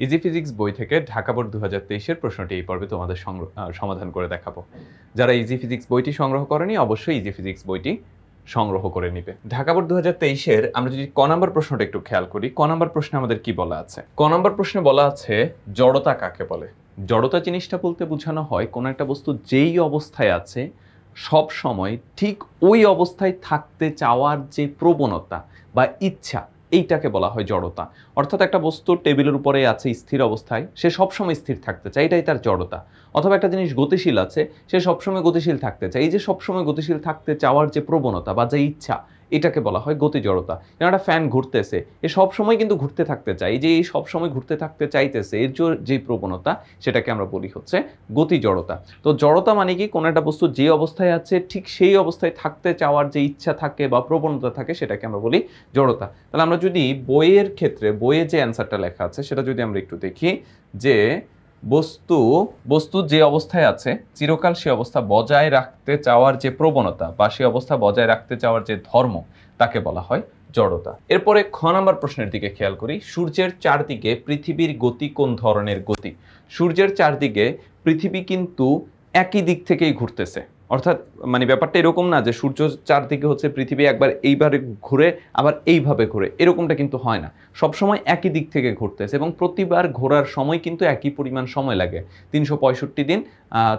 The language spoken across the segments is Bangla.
ইজি ফিজিক্স বই থেকে ঢাকা বোর্ড 2023 এর প্রশ্নটি এই পর্বে তোমাদের সমাধান করে দেখাবো। যারা ইজি ফিজিক্স বইটি সংগ্রহ করেনি অবশ্যই ইজি ফিজিক্স বইটি সংগ্রহ করে নিবে। ঢাকা বোর্ড 2023 এর আমরা যদি ক নাম্বার প্রশ্নটা একটু খেয়াল করি, ক নাম্বার প্রশ্নে আমাদের কি বলা আছে? ক নাম্বার প্রশ্নে বলা আছে জড়তা কাকে বলে। জড়তা জিনিসটা বলতে বোঝানো হয় কোন একটা বস্তু যেই অবস্থায় আছে সব সময় ঠিক ওই অবস্থায় থাকতে চাওয়ার যে প্রবণতা বা ইচ্ছা, এইটাকে বলা হয় জড়তা। অর্থাৎ একটা বস্তু টেবিলের উপরে আছে স্থির অবস্থায়, সে সবসময় স্থির থাকতে চায়, এটাই তার জড়তা। অথবা একটা জিনিস গতিশীল আছে, সে সবসময় গতিশীল থাকতে চায়, এই যে সবসময় গতিশীল থাকতে চাওয়ার যে প্রবণতা বা যে ইচ্ছা, এটাকে বলা হয় গতি জড়তা। যেমন একটা ফ্যান ঘুরতেছে, এ সবসময় কিন্তু ঘুরতে থাকতে চায়, এই যে এই সবসময় ঘুরতে থাকতে চাইতেছে এর যে প্রবণতা, সেটাকে আমরা বলি হচ্ছে গতি জড়তা। তো জড়তা মানে কি? কোনো একটা বস্তু যে অবস্থায় আছে ঠিক সেই অবস্থায় থাকতে চাওয়ার যে ইচ্ছা থাকে বা প্রবণতা থাকে, সেটাকে আমরা বলি জড়তা। তাহলে আমরা যদি বইয়ের ক্ষেত্রে, বইয়ে যে অ্যান্সারটা লেখা আছে সেটা যদি আমরা একটু দেখি, যে বস্তু যে অবস্থায় আছে চিরকাল সে অবস্থা বজায় রাখতে চাওয়ার যে প্রবণতা বা সে অবস্থা বজায় রাখতে চাওয়ার যে ধর্ম, তাকে বলা হয় জড়তা। এরপরে খ নাম্বার প্রশ্নের দিকে খেয়াল করি, সূর্যের চারদিকে পৃথিবীর গতি কোন ধরনের গতি? সূর্যের চারদিকে পৃথিবী কিন্তু একই দিক থেকেই ঘুরতেছে। অর্থাৎ মানে ব্যাপারটা এরকম না যে সূর্য চারদিকে হচ্ছে পৃথিবী একবার এইভাবে ঘুরে আবার এইভাবে ঘুরে, এরকমটা কিন্তু হয় না। সবসময় একই দিক থেকে ঘুরতেছে এবং প্রতিবার ঘোরার সময় কিন্তু একই পরিমাণ সময় লাগে। 365 দিন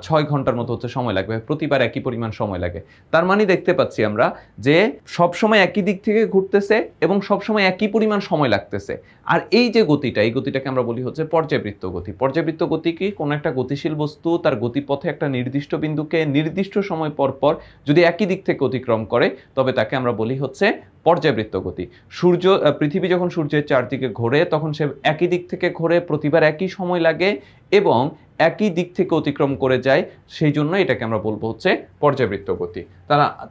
6 ঘন্টার মতো হচ্ছে সময় লাগবে, প্রতিবার একই পরিমাণ সময় লাগে। তার মানে দেখতে পাচ্ছি আমরা যে সবসময় একই দিক থেকে ঘুরতেছে এবং সবসময় একই পরিমাণ সময় লাগতেছে। আর এই যে গতিটা, এই গতিটাকে আমরা বলি হচ্ছে পর্যাবৃত্ত গতি। পর্যাবৃত্ত গতি কি? কোনো একটা গতিশীল বস্তু তার গতিপথে একটা নির্দিষ্ট বিন্দুকে নির্দিষ্ট সময় পর পর যদি একই দিক থেকে অতিক্রম করে, তবে তাকে আমরা বলি হচ্ছে পর্যাবৃত্ত গতি। পৃথিবী যখন সূর্যের চারদিকে ঘোরে তখন সে একই দিক থেকে ঘোরে, প্রতিবার একই সময় লাগে এবং একই দিক থেকে অতিক্রম করে যায়, সেই জন্য এটাকে আমরা বলবো হচ্ছে পর্যাবৃত্ত গতি।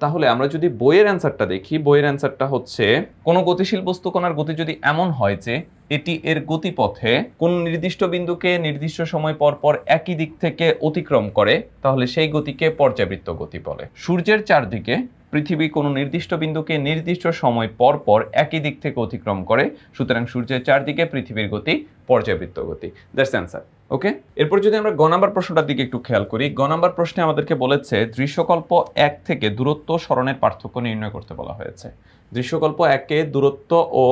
তাহলে আমরা যদি বইয়ের অ্যান্সারটা দেখি, বইয়ের অ্যান্সারটা হচ্ছে কোনো গতিশীল বস্তু কণার গতি যদি এমন হয় যে এটি এর গতিপথে কোন নির্দিষ্ট বিন্দুকে নির্দিষ্ট সময় পর পর একই দিক থেকে অতিক্রম করে, তাহলে সেই গতিকে পর্যাবৃত্ত গতি বলে। সূর্যের চারদিকে পৃথিবী কোনো নির্দিষ্ট বিন্দুকে নির্দিষ্ট সময় পর পর একই দিক থেকে অতিক্রম করে, সুতরাং সূর্যের চারদিকে পৃথিবীর গতি পর্যাবৃত্ত গতি। That's answer. ওকে, এরপর যদি আমরা গ নাম্বার প্রশ্নটার দিকে একটু খেয়াল করি, গ নাম্বার প্রশ্নে আমাদেরকে বলেছে দৃশ্যকল্প 1 থেকে দূরত্ব সরণের পার্থক্য নির্ণয় করতে বলা হয়েছে। দৃশ্যকল্প 1-এ দূরত্ব ও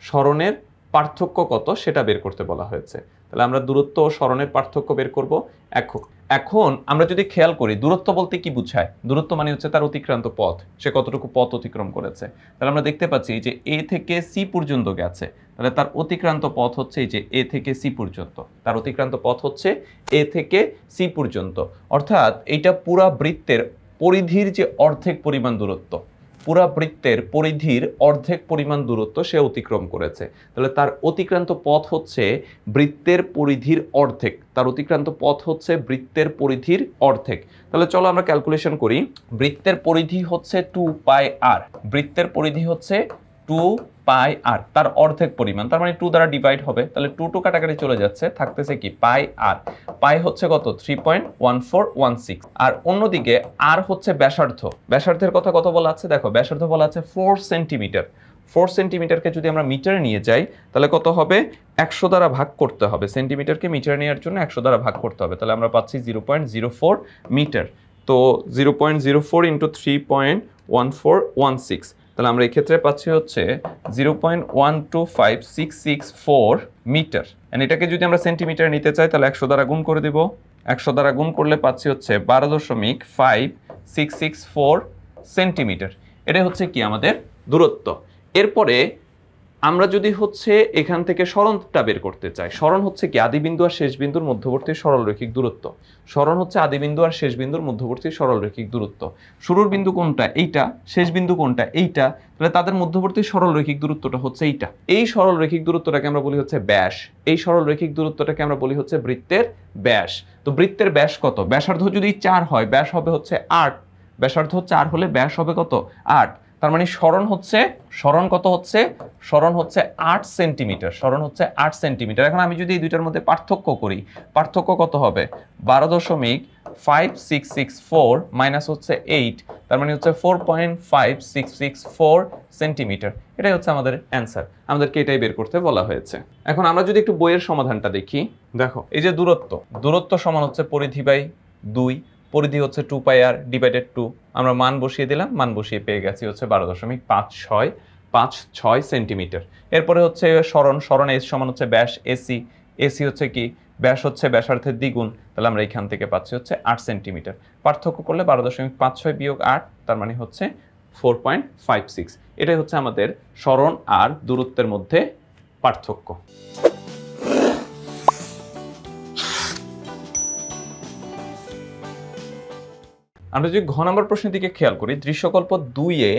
সরণের পার্থক্য কত সেটা বের করতে বলা হয়েছে। তাহলে আমরা দূরত্ব ও সরণের পার্থক্য বের করব। এখন আমরা যদি খেয়াল করি, দূরত্ব বলতে কি বুঝায়? দূরত্ব মানে হচ্ছে তার অতিক্রান্ত পথ, সে কতটুকু পথ অতিক্রম করেছে। তাহলে আমরা দেখতে পাচ্ছি যে এ থেকে সি পর্যন্ত গেছে, তাহলে তার অতিক্রান্ত পথ হচ্ছে এই যে এ থেকে সি পর্যন্ত। তার অতিক্রান্ত পথ হচ্ছে এ থেকে সি পর্যন্ত। অর্থাৎ এইটা পুরা বৃত্তের পরিধির যে অর্ধেক পরিমাণ দূরত্ব, পুরা বৃত্তের পরিধির অর্ধেক পরিমাণ দূরত্ব সে অতিক্রম করেছে। তাহলে তার অতিক্রান্ত পথ হচ্ছে বৃত্তের পরিধির অর্ধেক, তার অতিক্রান্ত পথ হচ্ছে বৃত্তের পরিধির অর্ধেক। তাহলে চলো আমরা ক্যালকুলেশন করি। বৃত্তের পরিধি হচ্ছে 2πr, বৃত্তের পরিধি হচ্ছে 2πr, তার অর্ধেক পরিমাণ, তার মানে 2 দ্বারা ডিভাইড হবে, তাহলে 2 কাটাকাটি চলে যাচ্ছে, থাকতেছে কি πr। পাই হচ্ছে কত? 3.1416। আর অন্যদিকে আর হচ্ছে ব্যাসার্ধ। ব্যাসার্ধের কথা কত বলা আছে? দেখো ব্যাসার্ধ বলা আছে 4 সেন্টিমিটার। 4 সেন্টিমিটারকে যদি আমরা মিটারে নিয়ে যাই তাহলে কত হবে? 100 দ্বারা ভাগ করতে হবে। সেন্টিমিটারকে মিটারে নেওয়ার জন্য 100 দ্বারা ভাগ করতে হবে, তাহলে আমরা পাচ্ছি 0.04 মিটার। তো 0.04 ইন্টু 3.1416, তাহলে আমরা এই ক্ষেত্রে পাচ্ছি হচ্ছে 0.125664 মিটার। এটাকে যদি আমরা সেন্টিমিটার নিতে চাই তাহলে 100 দ্বারা গুণ করে দেব। 100 দ্বারা গুণ করলে পাচ্ছি হচ্ছে 12.5664 সেন্টিমিটার। এটা হচ্ছে কি আমাদের দূরত্ব। এরপরে আমরা যদি হচ্ছে এখান থেকে সরণটা বের করতে চাই, সরণ হচ্ছে কি? আদিবিন্দু আর শেষ বিন্দুর মধ্যবর্তী সরলরৈখিক দূরত্ব। সরণ হচ্ছে আদিবিন্দু আর শেষ বিন্দুর মধ্যবর্তী সরলরৈখিক দূরত্ব। শুরুর বিন্দু কোনটা? এইটা। শেষ বিন্দু কোনটা? এইটা। তাহলে তাদের মধ্যবর্তী সরলরৈখিক দূরত্বটা হচ্ছে এইটা। এই সরলরৈখিক দূরত্বটাকে আমরা বলি হচ্ছে ব্যাস। এই সরলরৈখিক দূরত্বটাকে আমরা বলি হচ্ছে বৃত্তের ব্যাস। তো বৃত্তের ব্যাস কত? ব্যাসার্ধ যদি 4 হয়, ব্যাস হবে হচ্ছে 8। ব্যাসার্ধ 4 হলে ব্যাস হবে কত? 8। তার মানে সরণ কত হচ্ছে? সরণ হচ্ছে 8 সেন্টিমিটার। সরণ হচ্ছে 8 সেন্টিমিটার। এখন আমি যদি এই দুইটার মধ্যে পার্থক্য করি, পার্থক্য কত হবে? 12.5664 মাইনাস হচ্ছে 8, তার মানে হচ্ছে 4.5664 সেন্টিমিটার। এটাই হচ্ছে আমাদের অ্যান্সার। আমাদেরকে এটাই বের করতে বলা হয়েছে। এখন আমরা যদি একটু বইয়ের সমাধানটা দেখি, দেখো এই যে দূরত্ব সমান হচ্ছে পরিধি বাই 2, পরিধি হচ্ছে 2πr ডিভাইডেড 2, আমরা মান বসিয়ে দিলাম, মান বসিয়ে পেয়ে গেছি হচ্ছে 12.5656 সেন্টিমিটার। এরপরে হচ্ছে সরণ এস সমান হচ্ছে ব্যাস এসি হচ্ছে কি? ব্যাস হচ্ছে ব্যাসার্ধের দ্বিগুণ, তাহলে আমরা এখান থেকে পাচ্ছি হচ্ছে 8 সেন্টিমিটার। পার্থক্য করলে 12.56 বিয়োগ 8, তার মানে হচ্ছে 4.56। এটাই হচ্ছে আমাদের সরণ আর দূরত্বের মধ্যে পার্থক্য। আমরা যদি ঘ নম্বর প্রশ্নের দিকে খেয়াল করি, দৃশ্যকল্প 2-এ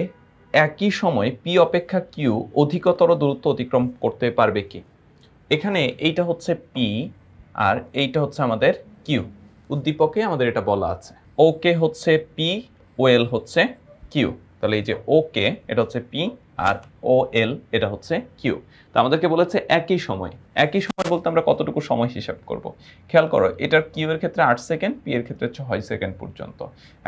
একই সময় পি অপেক্ষা কিউ অধিকতর দূরত্ব অতিক্রম করতে পারবে কি? এখানে এইটা হচ্ছে পি আর এইটা হচ্ছে আমাদের কিউ। উদ্দীপকে আমাদের এটা বলা আছে, ওকে হচ্ছে পি, ওএল হচ্ছে কিউ। তাহলে এই যে ওকে এটা হচ্ছে পি আর ওএল এটা হচ্ছে কিউ। তো আমাদেরকে বলেছে একই সময় বলতে আমরা কতটুকু সময় হিসাব করব? খেয়াল করো, এটার কিউ এর ক্ষেত্রে 8 সেকেন্ড, পি এর ক্ষেত্রে 6 সেকেন্ড পর্যন্ত।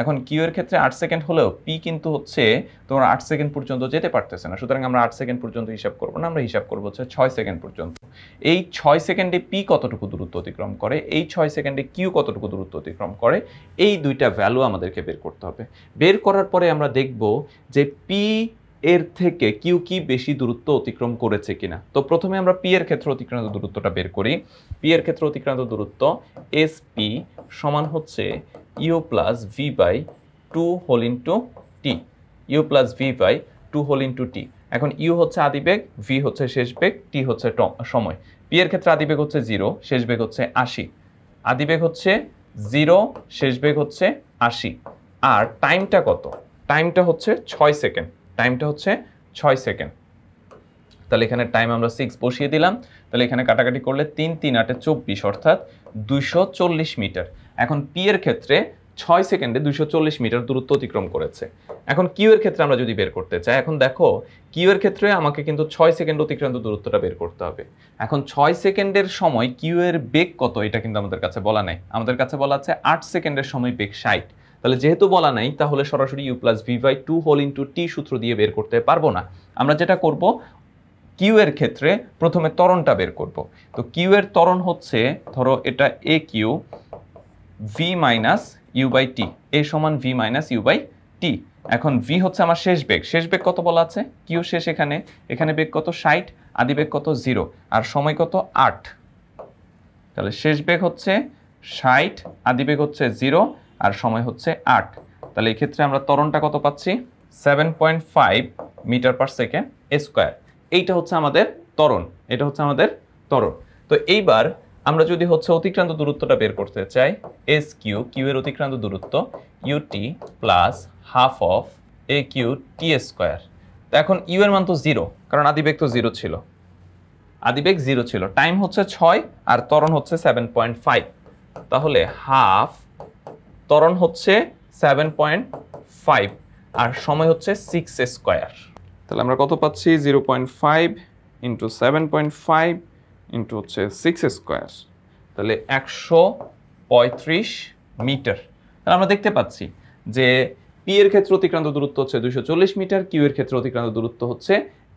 এখন কিউ এর ক্ষেত্রে 8 সেকেন্ড হলেও পি কিন্তু হচ্ছে তোমার 8 সেকেন্ড পর্যন্ত যেতে পারতেছে না, সুতরাং আমরা 8 সেকেন্ড পর্যন্ত হিসাব করব না, আমরা হিসাব করব হচ্ছে 6 সেকেন্ড পর্যন্ত। এই 6 সেকেন্ডে পি কতটুকু দূরত্ব অতিক্রম করে, এই 6 সেকেন্ডে কিউ কতটুকু দূরত্ব অতিক্রম করে, এই দুইটা ভ্যালু আমাদেরকে বের করতে হবে। বের করার পরে আমরা দেখব যে পি এর থেকে কিউ কি বেশি দূরত্ব অতিক্রম করেছে কিনা। তো প্রথমে আমরা পি এর ক্ষেত্রে অতিক্রান্ত দূরত্বটা বের করি। পি এর ক্ষেত্রে অতিক্রান্ত দূরত্ব এস পি সমান হচ্ছে u plus v by 2 whole into t, u plus v by 2 whole into t. এখন ইউ হচ্ছে আদিবেগ, ভি হচ্ছে শেষ বেগ, টি হচ্ছে সময়। পি এর ক্ষেত্রে আদিবেগ হচ্ছে 0, শেষ বেগ হচ্ছে 80। আদিবেগ হচ্ছে 0, শেষ বেগ হচ্ছে 80। আর টাইমটা কত? টাইমটা হচ্ছে 6 সেকেন্ড। টাইমটা হচ্ছে 6 সেকেন্ড। তাহলে এখানে টাইম আমরা 6 বসিয়ে দিলাম। তাহলে এখানে কাটাকাটি করলে 3 3 8 24, অর্থাৎ 240 মিটার। এখন পি এর ক্ষেত্রে 6 সেকেন্ডে 240 মিটার দূরত্ব অতিক্রম করেছে। এখন কিউ এর ক্ষেত্রে আমরা যদি বের করতে চাই, এখন দেখো কিউ এর ক্ষেত্রে আমাকে কিন্তু 6 সেকেন্ড অতিক্রান্ত দূরত্বটা বের করতে হবে। এখন 6 সেকেন্ডের সময় কিউ এর বেগ কত এটা কিন্তু আমাদের কাছে বলা নাই। আমাদের কাছে বলা আছে 8 সেকেন্ডের সময় বেগ 60। তাহলে যেহেতু বলা নাই, তাহলে সরাসরি u plus v by 2 whole into t সূত্র দিয়ে বের করতে পারবো না। আমরা যেটা করব, কিউ এর ক্ষেত্রে প্রথমে ত্বরণটা বের করব। তো কিউ এর ত্বরণ হচ্ছে, ধরো এটা a q, v minus u by t, a সমান v minus u by t. এখন ভি হচ্ছে আমার শেষ বেগ, শেষ বেগ কত বলা আছে? কিউ শেষ এখানে, এখানে বেগ কত? 60, আদি বেগ কত? 0, আর সময় কত? 8। তাহলে শেষ বেগ হচ্ছে 60, আদি বেগ হচ্ছে 0, আর সময় হচ্ছে 8। তাহলে এই ক্ষেত্রে আমরা ত্বরণটা কত পাচ্ছি? 7.5 মিটার পার সেকেন্ড স্কোয়ার। এইটা হচ্ছে আমাদের ত্বরণ, এটা হচ্ছে আমাদের ত্বরণ। তো এইবার আমরা যদি হচ্ছে অতিক্রান্ত দূরত্বটা বের করতে চাই, এস কিউ, কিউ এর অতিক্রান্ত দূরত্ব u t plus half of a q t square. তো এখন ইউ এর মান তো 0, কারণ আদিবেগ তো 0 ছিল, আদিবেগ 0 ছিল। টাইম হচ্ছে 6 আর ত্বরণ হচ্ছে 7.5। তাহলে হাফ, ত্বরণ হচ্ছে 7.5 আর সময় হচ্ছে 6 স্কোয়ার। তাহলে আমরা কত পাচ্ছি? 0.5 ইন্টু 7.5 ইন্টু হচ্ছে 6 স্কোয়ার, তাহলে 135 মিটার। তাহলে আমরা দেখতে পাচ্ছি যে পি এর ক্ষেত্রে অতিক্রান্ত দূরত্ব হচ্ছে 240 মিটার, কিউ এর ক্ষেত্রে অতিক্রান্ত দূরত্ব হচ্ছে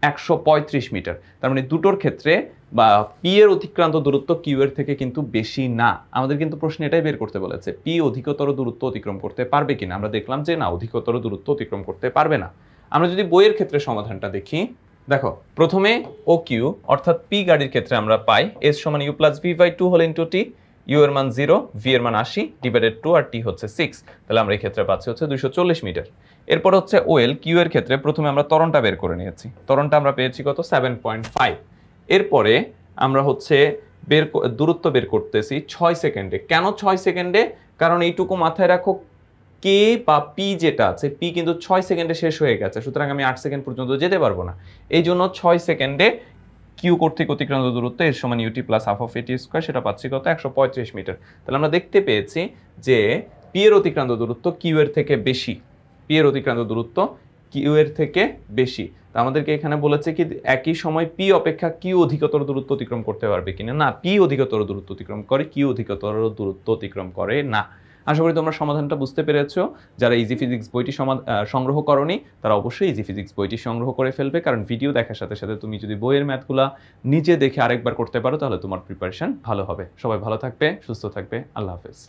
135 মিটার। তার মানে দুটোর ক্ষেত্রে বা পি এর অতিক্রান্ত দূরত্ব কিউ এর থেকে কিন্তু বেশি না। আমাদের কিন্তু প্রশ্ন এটাই বের করতে বলেছে, পি অধিকতর দূরত্ব অতিক্রম করতে পারবে কিনা। আমরা দেখলাম যে না, অধিকতর দূরত্ব অতিক্রম করতে পারবে না। আমরা যদি বইয়ের ক্ষেত্রে সমাধানটা দেখি, দেখো প্রথমে ও কিউ অর্থাৎ পি গাড়ির ক্ষেত্রে আমরা পাই এস সমান u plus v by 2 whole into t, u এর মান 0, ভি এর মান 80 ডিভাইডেড 2 আর টি হচ্ছে 6। তাহলে আমরা এই ক্ষেত্রে পাচ্ছি হচ্ছে 240 মিটার। এরপর হচ্ছে ওএল, কিউ এর ক্ষেত্রে প্রথমে আমরা ত্বরণটা বের করে নিয়েছি। ত্বরণটা আমরা পেয়েছি কত? 7.5। এরপরে আমরা হচ্ছে দূরত্ব বের করতেছি 6 সেকেন্ডে। কেন 6 সেকেন্ডে? কারণ এইটুকু মাথায় রাখো, কে বা পি যেটা আছে, পি কিন্তু 6 সেকেন্ডে শেষ হয়ে গেছে, সুতরাং আমি 8 সেকেন্ড পর্যন্ত যেতে পারবো না। এই জন্য 6 সেকেন্ডে কিউ কর্তৃক অতিক্রান্ত দূরত্ব এর সমান ইউটি প্লাস হাফ অফ এটি স্কোয়ার, সেটা পাচ্ছি কত? 135 মিটার। তাহলে আমরা দেখতে পেয়েছি যে পি এর অতিক্রান্ত দূরত্ব কিউ এর থেকে বেশি, পি এর অতিক্রান্ত দূরত্ব কিউ এর থেকে বেশি। তা আমাদেরকে এখানে বলেছে কি একই সময় পি অপেক্ষা কিউ অধিকতর দূরত্ব অতিক্রম করতে পারবে কিনা। না, পি অধিকতর দূরত্ব অতিক্রম করে, কিউ অধিকতর দূরত্ব অতিক্রম করে না। আশা করি তোমরা সমাধানটা বুঝতে পেরেছো। যারা ইজি ফিজিক্স বইটি সংগ্রহ করনি তারা অবশ্যই ইজি ফিজিক্স বইটি সংগ্রহ করে ফেলবে, কারণ ভিডিও দেখার সাথে সাথে তুমি যদি বইয়ের ম্যাথগুলা নিজে দেখে আরেকবার করতে পারো তাহলে তোমার প্রিপারেশন ভালো হবে। সবাই ভালো থাকবে, সুস্থ থাকবে। আল্লাহ হাফেজ।